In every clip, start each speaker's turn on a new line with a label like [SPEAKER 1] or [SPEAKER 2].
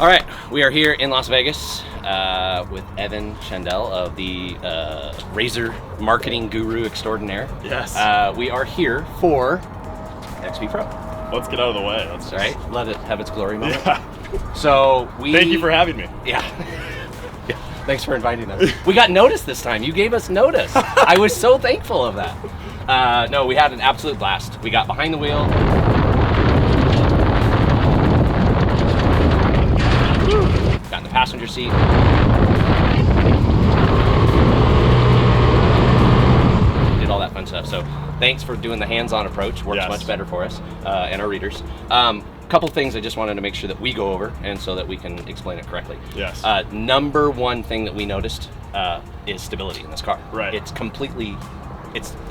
[SPEAKER 1] All right, we are here in Las Vegas with Evan Shandell of the Razor marketing guru extraordinaire.
[SPEAKER 2] Yes.
[SPEAKER 1] We are here for XP Pro.
[SPEAKER 2] Let's get out of the way. That's
[SPEAKER 1] right. Let it have its glory moment.
[SPEAKER 2] Yeah.
[SPEAKER 1] So
[SPEAKER 2] Thank you for having me.
[SPEAKER 1] Yeah. Thanks for inviting us. We got notice this time. You gave us notice. I was so thankful of that. No, we had an absolute blast. We got behind the wheel. Got in the passenger seat. Did all that fun stuff. So thanks for doing the hands-on approach. Works much better for us and our readers. Couple things I just wanted to make sure that we go over and so that we can explain it correctly.
[SPEAKER 2] Yes.
[SPEAKER 1] Number one thing that we noticed is stability in this car.
[SPEAKER 2] Right.
[SPEAKER 1] It's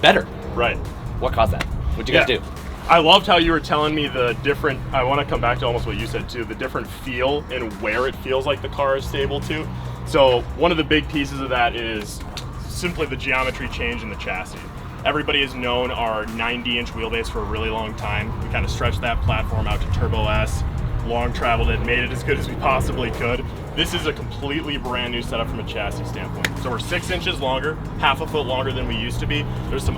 [SPEAKER 1] better.
[SPEAKER 2] Right.
[SPEAKER 1] What caused that? What'd you guys do?
[SPEAKER 2] I loved how you were telling me the different, I want to come back to almost what you said too, the different feel and where it feels like the car is stable to. So one of the big pieces of that is simply the geometry change in the chassis. Everybody has known our 90-inch wheelbase for a really long time. We kind of stretched that platform out to Turbo S, long traveled it, made it as good as we possibly could. This is a completely brand new setup from a chassis standpoint. So we're 6 inches longer, half a foot longer than we used to be. There's some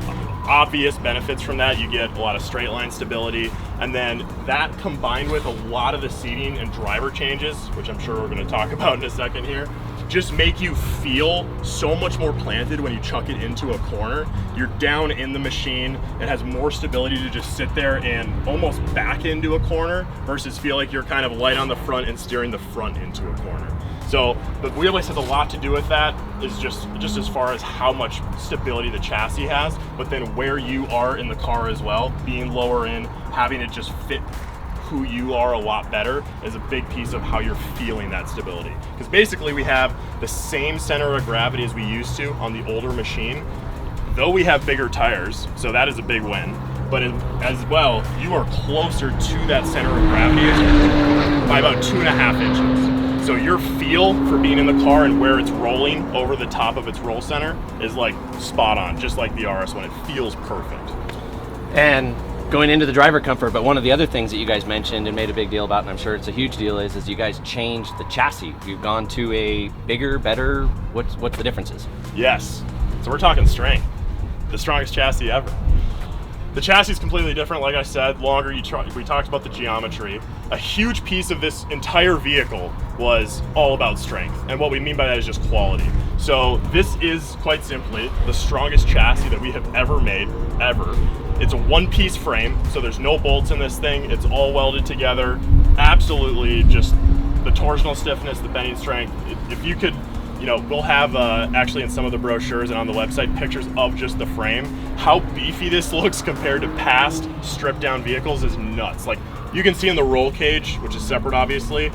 [SPEAKER 2] obvious benefits from that. You get a lot of straight line stability, and then that combined with a lot of the seating and driver changes, which I'm sure we're going to talk about in a second here, just make you feel so much more planted when you chuck it into a corner. You're down in the machine. It has more stability to just sit there and almost back into a corner versus feel like you're kind of light on the front and steering the front into a corner. So the wheelbase has a lot to do with that, is just as far as how much stability the chassis has, but then where you are in the car as well, being lower in, having it just fit who you are a lot better is a big piece of how you're feeling that stability. Because basically we have the same center of gravity as we used to on the older machine, though we have bigger tires, so that is a big win. But as well, you are closer to that center of gravity by about 2.5 inches. So your feel for being in the car and where it's rolling over the top of its roll center is like spot on, just like the RS1. It feels perfect.
[SPEAKER 1] And going into the driver comfort, but one of the other things that you guys mentioned and made a big deal about, and I'm sure it's a huge deal, is you guys changed the chassis. You've gone to a bigger, better, what's the differences?
[SPEAKER 2] Yes, so we're talking strength. The strongest chassis ever. The chassis is completely different, like I said, longer. We talked about the geometry. A huge piece of this entire vehicle was all about strength, and what we mean by that is just quality. So this is quite simply the strongest chassis that we have ever made, ever. It's a one-piece frame, so there's no bolts in this thing. It's all welded together. Absolutely, just the torsional stiffness, the bending strength. If you could, we'll have actually in some of the brochures and on the website pictures of just the frame. How beefy this looks compared to past stripped-down vehicles is nuts. Like you can see in the roll cage, which is separate, obviously,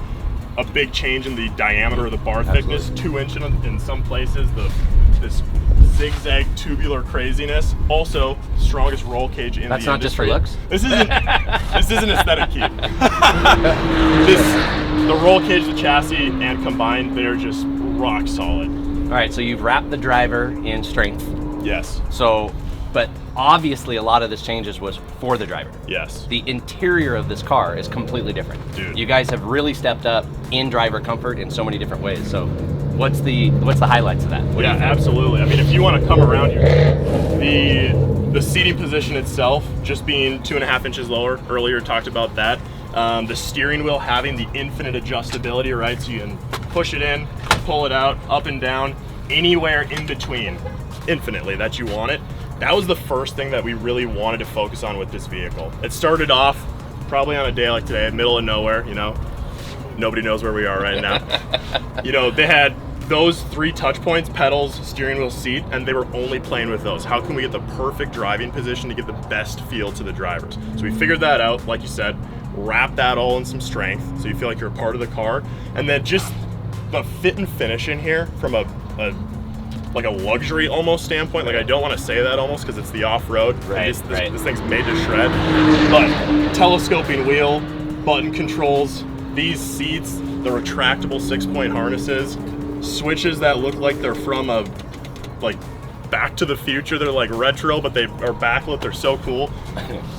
[SPEAKER 2] a big change in the diameter of the bar thickness, 2 inch in some places. This zigzag tubular craziness. Also, strongest roll cage in the industry. That's not
[SPEAKER 1] just for looks?
[SPEAKER 2] This isn't aesthetic key. The roll cage, the chassis, and combined, they're just rock solid.
[SPEAKER 1] All right, so you've wrapped the driver in strength.
[SPEAKER 2] Yes.
[SPEAKER 1] So, but obviously a lot of this changes was for the driver.
[SPEAKER 2] Yes.
[SPEAKER 1] The interior of this car is completely different.
[SPEAKER 2] Dude.
[SPEAKER 1] You guys have really stepped up in driver comfort in so many different ways. So what's the highlights of that?
[SPEAKER 2] Yeah, absolutely. I mean, if you want to come around here, the seating position itself, just being 2.5 inches lower, earlier talked about that. The steering wheel having the infinite adjustability, right? So you can push it in, pull it out, up and down, anywhere in between, infinitely that you want it. That was the first thing that we really wanted to focus on with this vehicle. It started off probably on a day like today, middle of nowhere, nobody knows where we are right now. They had those 3 touch points, pedals, steering wheel, seat, and they were only playing with those. How can we get the perfect driving position to get the best feel to the drivers? So we figured that out, like you said, wrap that all in some strength so you feel like you're a part of the car, and then just the fit and finish in here from a luxury almost standpoint. Like I don't want to say that almost because it's the off-road.
[SPEAKER 1] Right,
[SPEAKER 2] this thing's made to shred. But telescoping wheel, button controls, these seats, the retractable 6-point harnesses, switches that look like they're from Back to the Future. They're like retro, but they are backlit. They're so cool.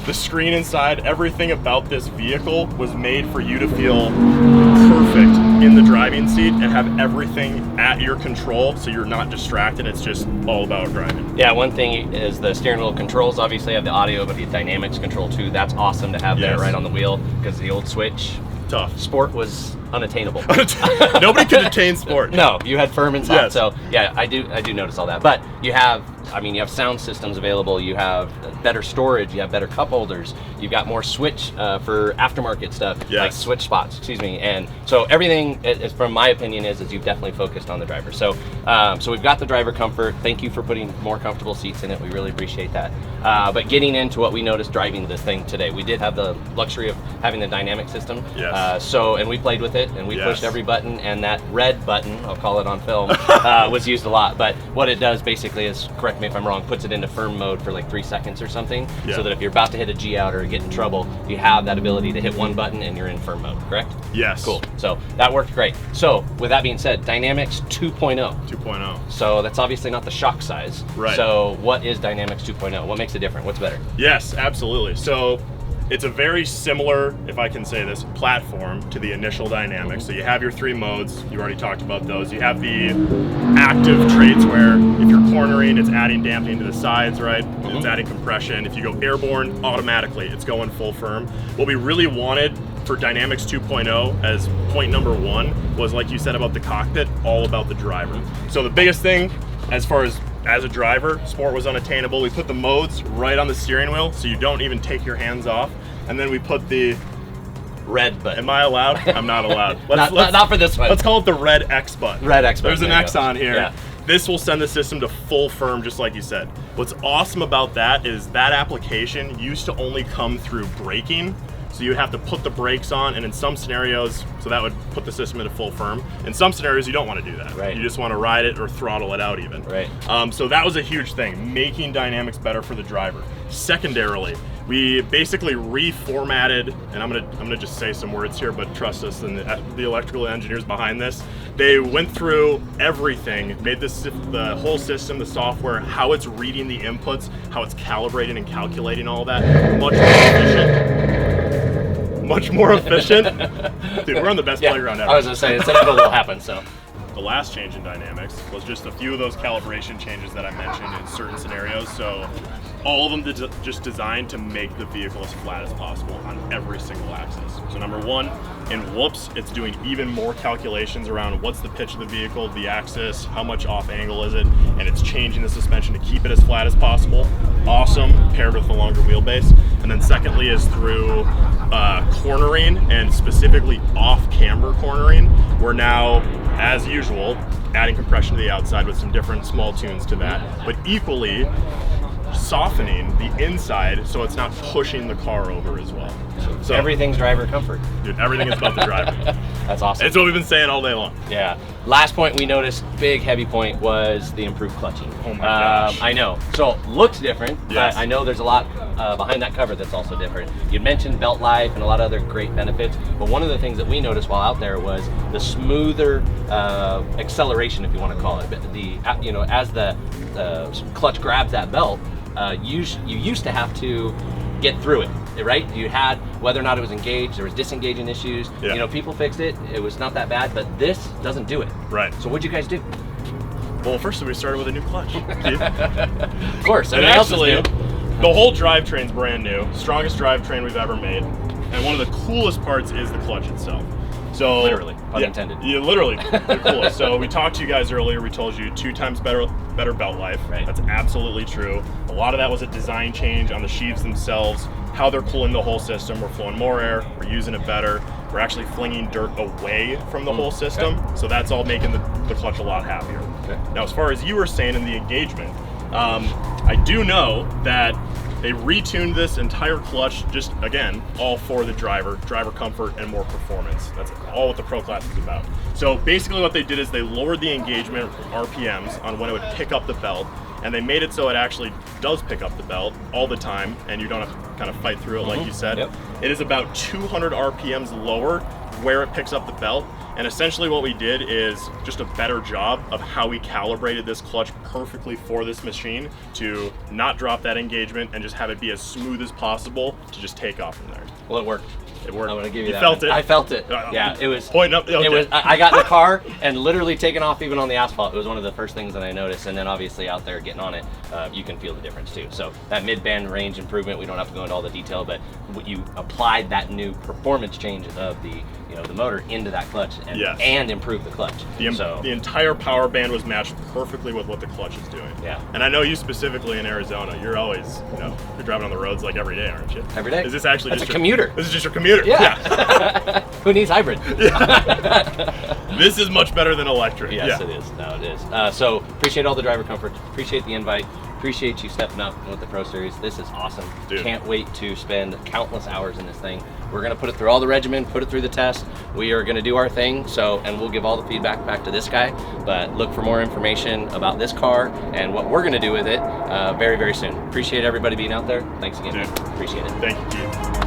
[SPEAKER 2] The screen inside, everything about this vehicle was made for you to feel perfect in the driving seat and have everything at your control, so you're not distracted. It's just all about driving.
[SPEAKER 1] Yeah, one thing is the steering wheel controls obviously have the audio, but the dynamics control too. That's awesome to have there right on the wheel, because the old Switch
[SPEAKER 2] tough
[SPEAKER 1] Sport was unattainable.
[SPEAKER 2] Nobody could attain Sport.
[SPEAKER 1] No, you had firm and soft.
[SPEAKER 2] Yes.
[SPEAKER 1] So yeah, I do notice all that. But you have, I mean, you have sound systems available. You have better storage. You have better cup holders. You've got more switch for aftermarket stuff, like switch spots. Excuse me. And so everything, is, from my opinion, is you've definitely focused on the driver. So so we've got the driver comfort. Thank you for putting more comfortable seats in it. We really appreciate that. But getting into what we noticed driving this thing today, we did have the luxury of having the dynamic system.
[SPEAKER 2] Yes.
[SPEAKER 1] So and we played with it and we pushed every button, and that red button, I'll call it on film, was used a lot. But what it does basically is, correct me if I'm wrong, puts it into firm mode for like 3 seconds or something, so that if you're about to hit a G out or get in trouble, you have that ability to hit one button and you're in firm mode, correct?
[SPEAKER 2] Yes.
[SPEAKER 1] Cool. So that worked great. So with that being said, Dynamics 2.0.
[SPEAKER 2] 2.0.
[SPEAKER 1] So that's obviously not the shock size.
[SPEAKER 2] Right.
[SPEAKER 1] So what is Dynamics 2.0? What makes it different? What's better?
[SPEAKER 2] Yes, absolutely. So it's a very similar, if I can say this, platform to the initial Dynamics. So you have your 3 modes. You already talked about those. You have the active traits where if you're cornering, it's adding dampening to the sides, right? It's adding compression. If you go airborne, automatically it's going full firm. What we really wanted for Dynamics 2.0 as point number 1 was, like you said about the cockpit, all about the driver. So the biggest thing as far as a driver, Sport was unattainable. We put the modes right on the steering wheel so you don't even take your hands off. And then we put the
[SPEAKER 1] red button.
[SPEAKER 2] Am I allowed? I'm not allowed.
[SPEAKER 1] Not for this one.
[SPEAKER 2] Let's call it the red X button.
[SPEAKER 1] Red X button.
[SPEAKER 2] There's an X on here.
[SPEAKER 1] Yeah.
[SPEAKER 2] This will send the system to full firm, just like you said. What's awesome about that is that application used to only come through braking. So you have to put the brakes on, and in some scenarios, so that would put the system into full firm. In some scenarios, you don't want to do that.
[SPEAKER 1] Right.
[SPEAKER 2] You just want to ride it or throttle it out even.
[SPEAKER 1] Right.
[SPEAKER 2] So that was a huge thing, making Dynamics better for the driver. Secondarily, we basically reformatted, and I'm gonna just say some words here, but trust us, and the electrical engineers behind this, they went through everything, made the whole system, the software, how it's reading the inputs, how it's calibrating and calculating all that, much more efficient. Dude, we're on the best playground ever.
[SPEAKER 1] I was gonna say, it's inevitable will happen, so.
[SPEAKER 2] The last change in Dynamics was just a few of those calibration changes that I mentioned in certain scenarios. So all of them just designed to make the vehicle as flat as possible on every single axis. So number 1, in whoops, it's doing even more calculations around what's the pitch of the vehicle, the axis, how much off angle is it, and it's changing the suspension to keep it as flat as possible. Awesome, paired with the longer wheelbase. And then secondly is through cornering, and specifically off-camber cornering. We're now, as usual, adding compression to the outside with some different small tunes to that, but equally softening the inside so it's not pushing the car over as well. So
[SPEAKER 1] everything's driver comfort.
[SPEAKER 2] Dude, everything is about the driver.
[SPEAKER 1] That's awesome.
[SPEAKER 2] It's what we've been saying all day long.
[SPEAKER 1] Yeah. Last point we noticed, big heavy point, was the improved clutching.
[SPEAKER 2] Oh my gosh.
[SPEAKER 1] I know. So looks different,
[SPEAKER 2] yes.
[SPEAKER 1] but I know there's a lot behind that cover that's also different. You mentioned belt life and a lot of other great benefits, but one of the things that we noticed while out there was the smoother acceleration, if you want to call it. As the clutch grabs that belt, you used to have to get through it, right? You had, whether or not it was engaged, there was disengaging issues.
[SPEAKER 2] Yeah.
[SPEAKER 1] People fixed it. It was not that bad, but this doesn't do it.
[SPEAKER 2] Right.
[SPEAKER 1] So what'd you guys do?
[SPEAKER 2] Well, first we started with a new clutch.
[SPEAKER 1] Of course.
[SPEAKER 2] And actually, the whole drivetrain's brand new. Strongest drivetrain we've ever made. And one of the coolest parts is the clutch itself. So
[SPEAKER 1] literally, pun intended.
[SPEAKER 2] Yeah, literally, the coolest. So we talked to you guys earlier. We told you 2 times better belt life.
[SPEAKER 1] Right.
[SPEAKER 2] That's absolutely true. A lot of that was a design change on the sheaves themselves, how they're cooling the whole system. We're flowing more air. We're using it better. We're actually flinging dirt away from the whole system. Okay. So that's all making the clutch a lot happier. Okay. Now, as far as you were saying in the engagement, I do know that they retuned this entire clutch, just again, all for the driver comfort and more performance. That's all what the Pro Class is about. So basically what they did is they lowered the engagement RPMs on when it would pick up the belt, and they made it so it actually does pick up the belt all the time, and you don't have to kind of fight through it like you said.
[SPEAKER 1] Yep.
[SPEAKER 2] It is about 200 RPMs lower where it picks up the belt. And essentially what we did is just a better job of how we calibrated this clutch perfectly for this machine to not drop that engagement and just have it be as smooth as possible to just take off from there.
[SPEAKER 1] Well, it worked.
[SPEAKER 2] It worked.
[SPEAKER 1] I'm gonna give you,
[SPEAKER 2] You
[SPEAKER 1] that
[SPEAKER 2] felt
[SPEAKER 1] one.
[SPEAKER 2] it?
[SPEAKER 1] I felt it. Yeah, it was
[SPEAKER 2] pointing up. Okay.
[SPEAKER 1] It was. I got in the car and literally taking off even on the asphalt. It was one of the first things that I noticed, and then obviously out there getting on it, you can feel the difference too. So that mid-band range improvement, we don't have to go into all the detail, but you applied that new performance change of the the motor into that clutch and,
[SPEAKER 2] Yes.
[SPEAKER 1] and improve the clutch.
[SPEAKER 2] The entire power band was matched perfectly with what the clutch is doing.
[SPEAKER 1] Yeah.
[SPEAKER 2] And I know you specifically in Arizona, you're always, you're driving on the roads like every day, aren't you?
[SPEAKER 1] Every day.
[SPEAKER 2] Is this actually
[SPEAKER 1] That's
[SPEAKER 2] just
[SPEAKER 1] a commuter?
[SPEAKER 2] This is just your commuter.
[SPEAKER 1] Yeah. Who needs hybrid?
[SPEAKER 2] This is much better than electric.
[SPEAKER 1] Yes, it is. No, it is. So appreciate all the driver comfort. Appreciate the invite. Appreciate you stepping up with the Pro Series. This is awesome.
[SPEAKER 2] Dude.
[SPEAKER 1] Can't wait to spend countless hours in this thing. We're going to put it through all the regimen, put it through the test. We are going to do our thing. And we'll give all the feedback back to this guy. But look for more information about this car and what we're going to do with it very, very soon. Appreciate everybody being out there. Thanks again.
[SPEAKER 2] Dude.
[SPEAKER 1] Appreciate it.
[SPEAKER 2] Thank you, Keith.